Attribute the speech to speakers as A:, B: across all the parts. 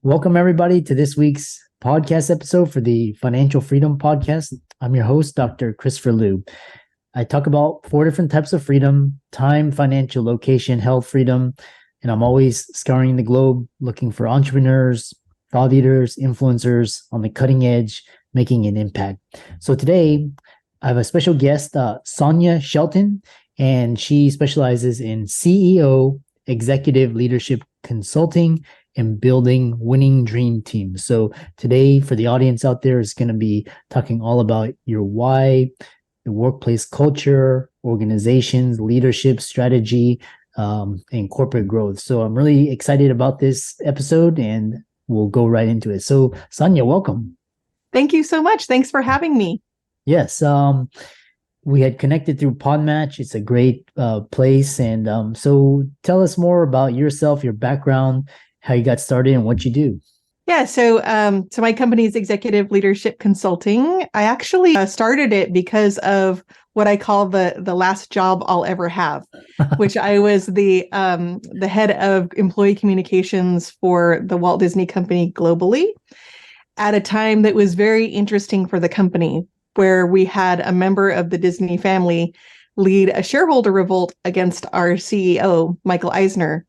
A: Welcome, everybody, to this week's podcast episode for the Financial Freedom Podcast. I'm your host, Dr. Christopher Liu. I talk about 4 different types of freedom: time, financial, location, health freedom. And I'm always scouring the globe looking for entrepreneurs, thought leaders, influencers on the cutting edge, making an impact. So today, I have a special guest, Sonya Shelton, and she specializes in CEO, executive leadership consulting, and building winning dream teams. So today, for the audience out there, is going to be talking all about your why, the workplace culture, organizations, leadership strategy, and corporate growth. So I'm really excited about this episode, and we'll go right into it. So Sonya, welcome.
B: Thank you so much. Thanks for having me.
A: Yes. We had connected through Podmatch. It's a great place. And so tell us more about yourself, your background, how you got started, and what you do.
B: Yeah, so my company is Executive Leadership Consulting. I actually started it because of what I call the last job I'll ever have, which I was the head of employee communications for the Walt Disney Company globally at a time that was very interesting for the company, where we had a member of the Disney family lead a shareholder revolt against our CEO, Michael Eisner,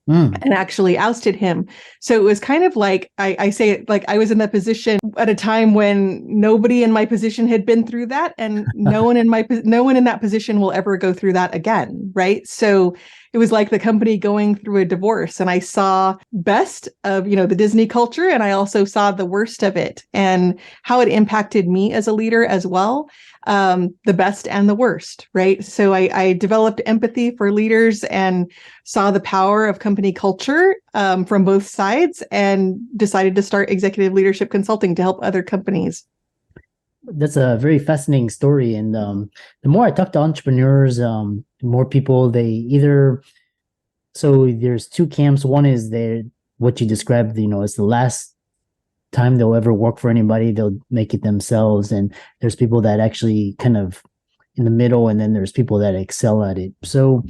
B: and actually ousted him. So it was kind of like, I say it like I was in that position at a time when nobody in my position had been through that, and no one in that position will ever go through that again, right? So it was like the company going through a divorce, and I saw best of, the Disney culture, and I also saw the worst of it and how it impacted me as a leader as well. The best and the worst, right? So I developed empathy for leaders and saw the power of company culture from both sides, and decided to start Executive Leadership Consulting to help other companies.
A: That's a very fascinating story. And the more I talk to entrepreneurs, the more people so there's 2 camps. One is what you described, it's the last time they'll ever work for anybody. They'll make it themselves. And there's people that actually kind of in the middle, and then there's people that excel at it. So,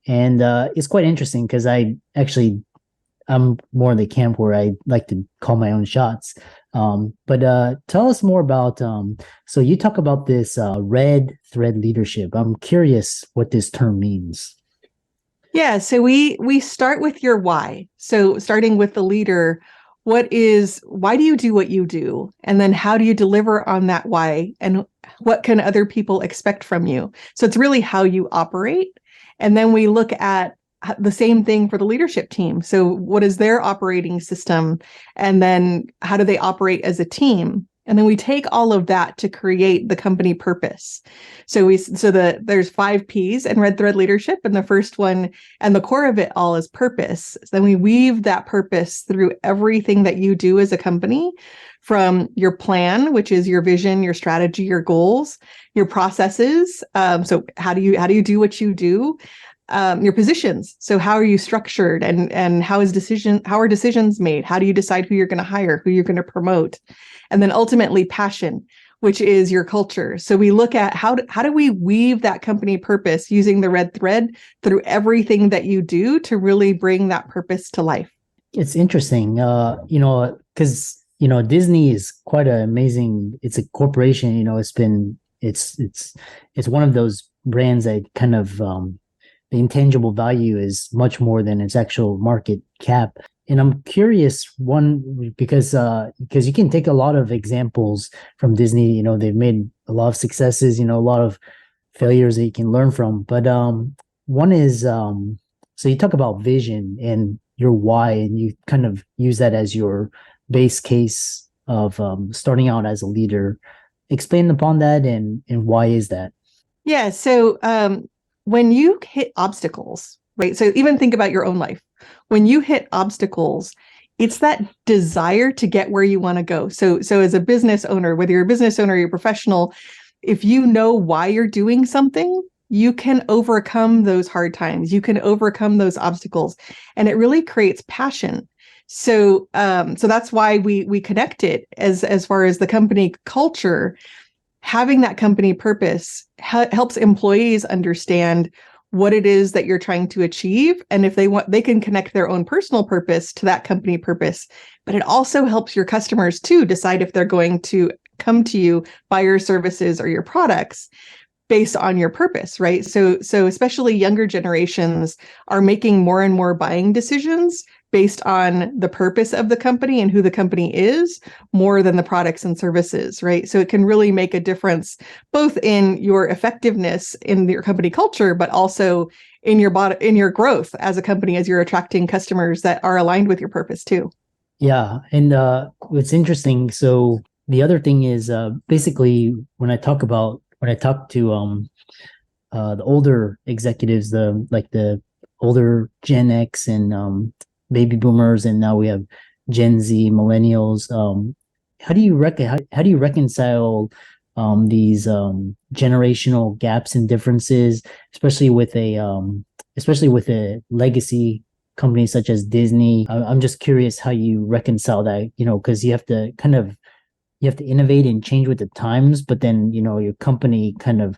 A: and it's quite interesting because I'm more in the camp where I like to call my own shots. But tell us more about, so you talk about this red thread leadership. I'm curious what this term means.
B: Yeah, so we start with your why. So starting with the leader, why do you do what you do? And then how do you deliver on that why? And what can other people expect from you? So it's really how you operate. And then we look at the same thing for the leadership team. So what is their operating system? And then how do they operate as a team? And then we take all of that to create the company purpose. There's 5 P's in Red Thread Leadership, and the first one and the core of it all is purpose. So then we weave that purpose through everything that you do as a company, from your plan, which is your vision, your strategy, your goals, your processes. So how do you do what you do? Your positions. So how are you structured, and how are decisions made? How do you decide who you're going to hire, who you're going to promote? And then ultimately passion, which is your culture. So we look at how do we weave that company purpose using the red thread through everything that you do to really bring that purpose to life.
A: It's interesting, because, Disney is quite an amazing, it's a corporation, it's one of those brands that kind of, the intangible value is much more than its actual market cap. And I'm curious, because you can take a lot of examples from Disney. They've made a lot of successes, a lot of failures that you can learn from. But one is, so you talk about vision and your why, and you kind of use that as your base case of starting out as a leader. Explain upon that, and why is that?
B: Yeah. So when you hit obstacles, right? So even think about your own life. When you hit obstacles, it's that desire to get where you want to go. So as a business owner, whether you're a business owner or you're a professional, if you know why you're doing something, you can overcome those hard times. You can overcome those obstacles, and it really creates passion. So that's why we connect it as far as the company culture. Having that company purpose helps employees understand what it is that you're trying to achieve. And if they want, they can connect their own personal purpose to that company purpose. But it also helps your customers too decide if they're going to come to you, buy your services or your products based on your purpose, right? So especially younger generations are making more and more buying decisions based on the purpose of the company and who the company is, more than the products and services, right? So it can really make a difference both in your effectiveness in your company culture, but also in your growth as a company, as you're attracting customers that are aligned with your purpose too.
A: Yeah. And what's interesting, so the other thing is basically when I talk to the older executives, the older Gen X and baby boomers, and now we have Gen Z, millennials. How do you reconcile these generational gaps and differences, especially with a legacy company such as Disney? I'm just curious how you reconcile that, because you have to innovate and change with the times, but then your company kind of,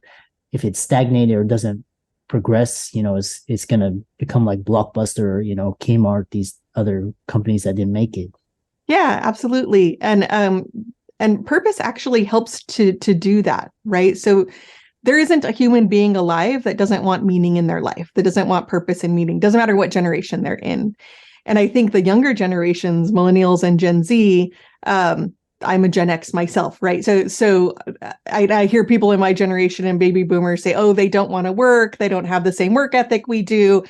A: if it's stagnated or doesn't progress, it's going to become like Blockbuster, Kmart, these other companies that didn't make it.
B: Yeah, absolutely. And purpose actually helps to do that, right? So there isn't a human being alive that doesn't want meaning in their life, that doesn't want purpose and meaning, doesn't matter what generation they're in. And I think the younger generations, millennials and Gen Z, I'm a Gen X myself, right? So I hear people in my generation and baby boomers say, oh, they don't want to work. They don't have the same work ethic we do.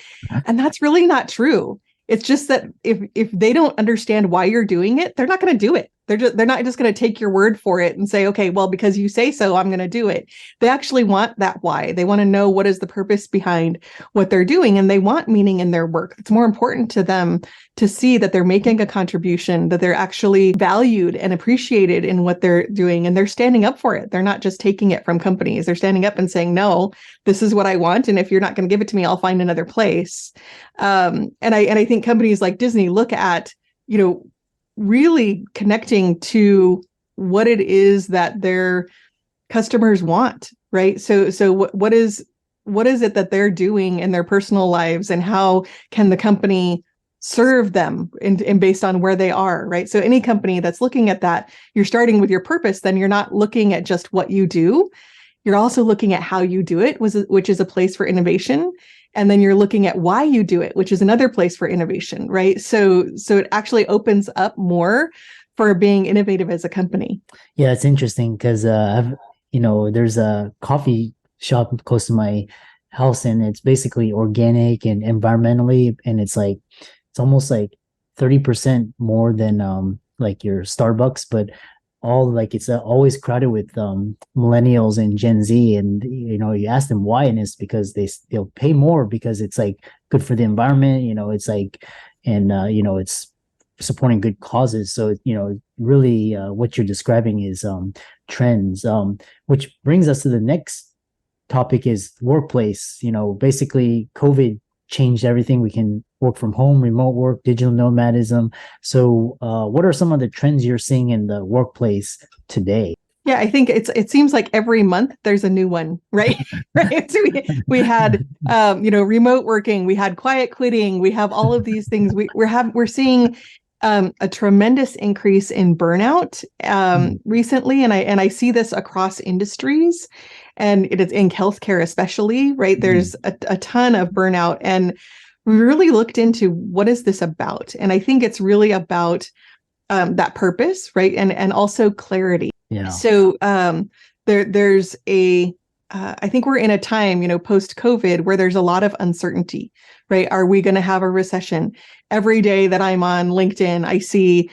B: And that's really not true. It's just that if they don't understand why you're doing it, they're not going to do it. They're not just going to take your word for it and say, okay, well, because you say so, I'm going to do it. They actually want that why. They want to know what is the purpose behind what they're doing, and they want meaning in their work. It's more important to them to see that they're making a contribution, that they're actually valued and appreciated in what they're doing, and they're standing up for it. They're not just taking it from companies. They're standing up and saying, no, this is what I want, and if you're not going to give it to me, I'll find another place. And I think companies like Disney look at, really connecting to what it is that their customers want, right? So what is it that they're doing in their personal lives, and how can the company serve them in based on where they are, right? So any company that's looking at that, you're starting with your purpose, then you're not looking at just what you do. You're also looking at how you do it, which is a place for innovation. And then you're looking at why you do it, which is another place for innovation, right? So it actually opens up more for being innovative as a company.
A: Yeah, it's interesting because there's a coffee shop close to my house, and it's basically organic and environmentally, and it's almost like 30% more than like your Starbucks, but it's always crowded with millennials and Gen Z, and you ask them why, and it's because they'll pay more because it's like good for the environment, it's supporting good causes. So really what you're describing is trends, which brings us to the next topic, is workplace. Basically COVID changed everything. We can work from home, remote work, digital nomadism. So what are some of the trends you're seeing in the workplace today?
B: Yeah, I think it seems like every month there's a new one, right? Right. So we had remote working, we had quiet quitting, we have all of these things. We're seeing a tremendous increase in burnout recently, and I see this across industries, and it is in healthcare especially, right? There's a ton of burnout, and we really looked into what is this about, and I think it's really about that purpose, right, and also clarity.
A: Yeah.
B: So there's I think we're in a time, post COVID, where there's a lot of uncertainty, right? Are we going to have a recession? Every day that I'm on LinkedIn, I see,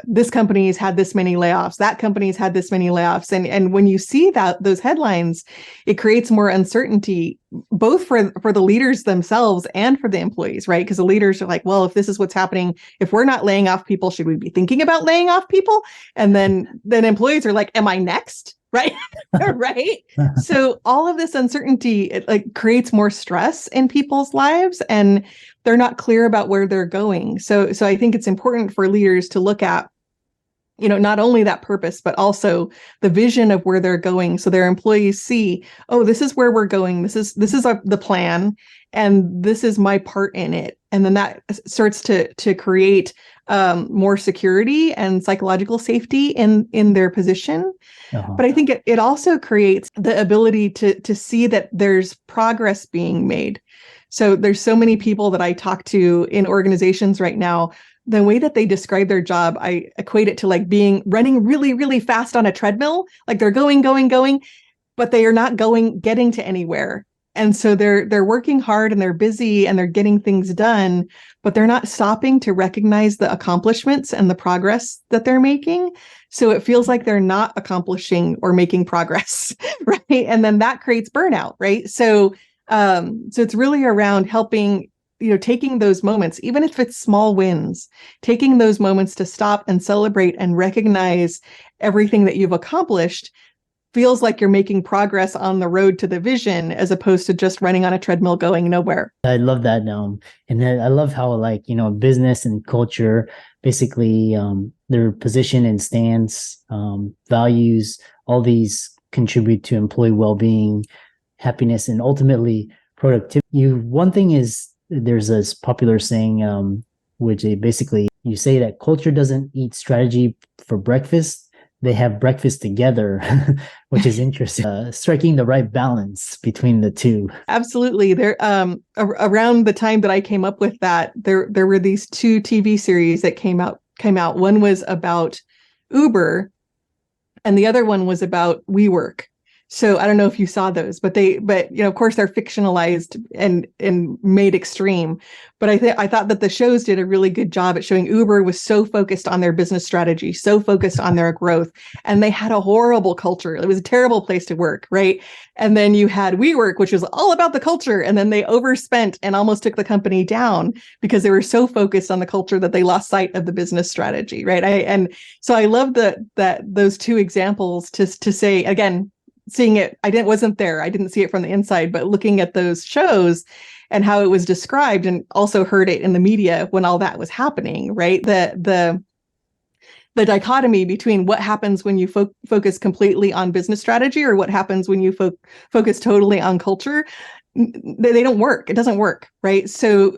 B: this company's had this many layoffs, that company's had this many layoffs. And when you see those headlines, it creates more uncertainty, both for the leaders themselves and for the employees, right? Because the leaders are like, well, if this is what's happening, if we're not laying off people, should we be thinking about laying off people? And then employees are like, am I next? Right. Right. So all of this uncertainty, it creates more stress in people's lives, and they're not clear about where they're going. So I think it's important for leaders to look at not only that purpose, but also the vision of where they're going. So their employees see, oh, this is where we're going. This is the plan, and this is my part in it. And then that starts to create more security and psychological safety in their position. But I think it also creates the ability to see that there's progress being made. So there's so many people that I talk to in organizations right now. The way that they describe their job, I equate it to like running really, really fast on a treadmill. Like they're going, but they are not getting to anywhere. And so they're working hard and they're busy and they're getting things done, but they're not stopping to recognize the accomplishments and the progress that they're making. So it feels like they're not accomplishing or making progress, right? And then that creates burnout, right? So it's really around helping, taking those moments, even if it's small wins, taking those moments to stop and celebrate and recognize everything that you've accomplished feels like you're making progress on the road to the vision, as opposed to just running on a treadmill going nowhere.
A: I love that. And then I love how business and culture, basically their position and stance, values, all these contribute to employee well-being, happiness, and ultimately productivity. One thing is, there's this popular saying, which basically you say that culture doesn't eat strategy for breakfast. They have breakfast together, which is interesting. Striking the right balance between the two.
B: Absolutely. There, around the time that I came up with that, there were these two TV series that came out. One was about Uber, and the other one was about WeWork. So I don't know if you saw those, but of course they're fictionalized and made extreme. But I thought that the shows did a really good job at showing Uber was so focused on their business strategy, so focused on their growth, and they had a horrible culture. It was a terrible place to work, right? And then you had WeWork, which was all about the culture, and then they overspent and almost took the company down because they were so focused on the culture that they lost sight of the business strategy, right? So I love that those two examples to say, again, seeing it, wasn't there. I didn't see it from the inside, but looking at those shows and how it was described, and also heard it in the media when all that was happening, right? The dichotomy between what happens when you focus completely on business strategy, or what happens when you focus totally on culture, they don't work. It doesn't work, right? So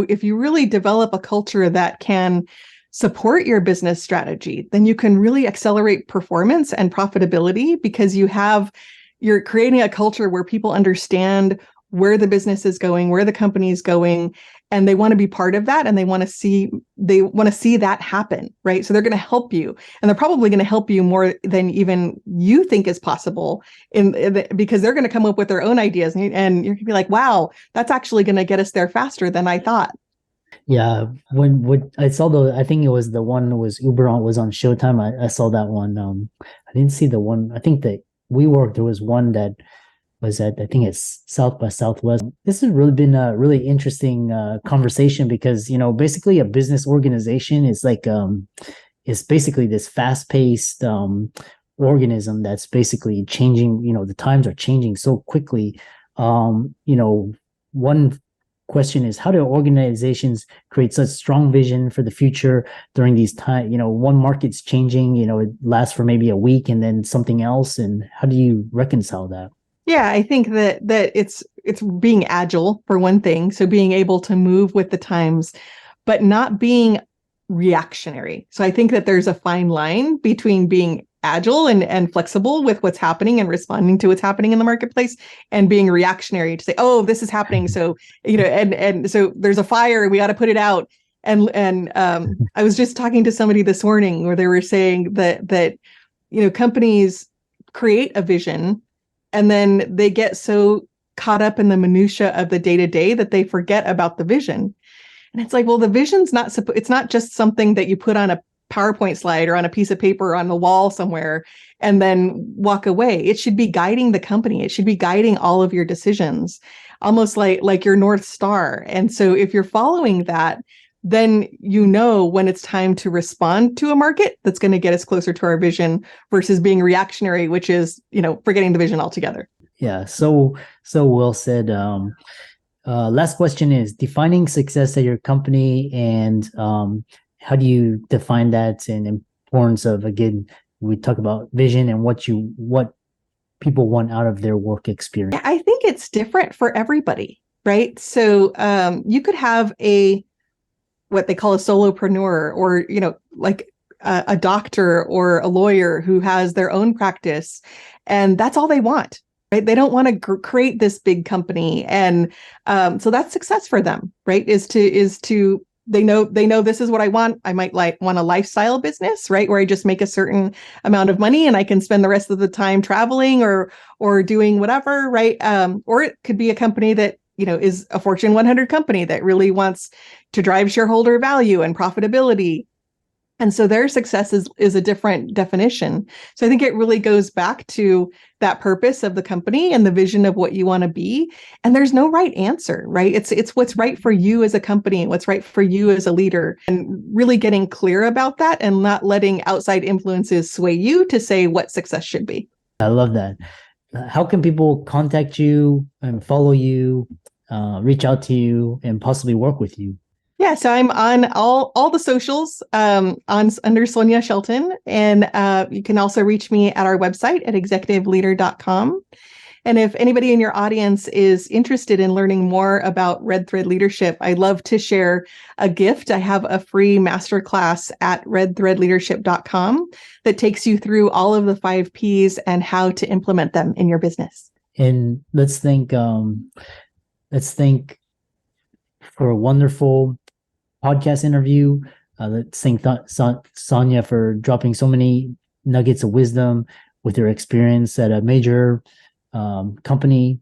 B: if you really develop a culture that can support your business strategy, then you can really accelerate performance and profitability, because you're creating a culture where people understand where the business is going, where the company is going, and they want to be part of that, and they want to see that happen, right? So they're going to help you, and they're probably going to help you more than even you think is possible, because they're going to come up with their own ideas, and you're going to be like, wow, that's actually going to get us there faster than I thought.
A: Yeah, when I saw I think it was the one was was on Showtime. I saw that one. I didn't see the one. I think that WeWork, there was one that was at, I think it's South by Southwest. This has really been a really interesting conversation, because basically a business organization is it's basically this fast-paced organism that's basically changing. The times are changing so quickly. One question is, how do organizations create such strong vision for the future during these times? One market's changing, it lasts for maybe a week and then something else. And how do you reconcile that?
B: Yeah, I think that it's being agile, for one thing. So being able to move with the times, but not being reactionary. So I think that there's a fine line between being agile and flexible with what's happening and responding to what's happening in the marketplace, and being reactionary to say, oh, this is happening. So, and so there's a fire, we got to put it out. And I was just talking to somebody this morning where they were saying that companies create a vision, and then they get so caught up in the minutia of the day-to-day that they forget about the vision. And it's like, well, the vision's it's not just something that you put on a PowerPoint slide or on a piece of paper on the wall somewhere and then walk away. It should be guiding the company. It should be guiding all of your decisions, almost like your North Star. And so if you're following that, then when it's time to respond to a market that's going to get us closer to our vision, versus being reactionary, which is, forgetting the vision altogether.
A: Yeah. So well said. Last question is defining success at your company, and how do you define that, and importance of, again, we talk about vision and what people want out of their work experience.
B: I think it's different for everybody, right? So you could have what they call a solopreneur, or, like a doctor or a lawyer who has their own practice, and that's all they want, right? They don't want to create this big company. And so that's success for them, right? Is to they know this is what I want. I might want a lifestyle business, right? Where I just make a certain amount of money and I can spend the rest of the time traveling or doing whatever, right? Or it could be a company that, is a Fortune 100 company that really wants to drive shareholder value and profitability. And so their success is a different definition. So I think it really goes back to that purpose of the company and the vision of what you want to be. And there's no right answer, right? It's what's right for you as a company, what's right for you as a leader, and really getting clear about that and not letting outside influences sway you to say what success should be.
A: I love that. How can people contact you and follow you, reach out to you, and possibly work with you?
B: Yeah, so I'm on all the socials under Sonya Shelton, and you can also reach me at our website at executiveleader.com. And if anybody in your audience is interested in learning more about Red Thread Leadership, I'd love to share a gift. I have a free masterclass at redthreadleadership.com that takes you through all of the 5 Ps and how to implement them in your business.
A: And let's think for a wonderful podcast interview. Let's thank Sonya for dropping so many nuggets of wisdom with her experience at a major company.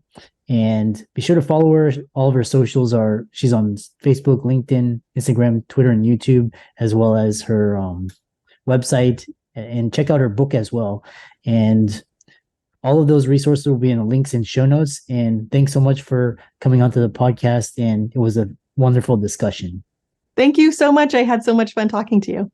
A: And be sure to follow her. All of her socials she's on Facebook, LinkedIn, Instagram, Twitter, and YouTube, as well as her website. And check out her book as well. And all of those resources will be in the links and show notes. And thanks so much for coming onto the podcast. And it was a wonderful discussion.
B: Thank you so much. I had so much fun talking to you.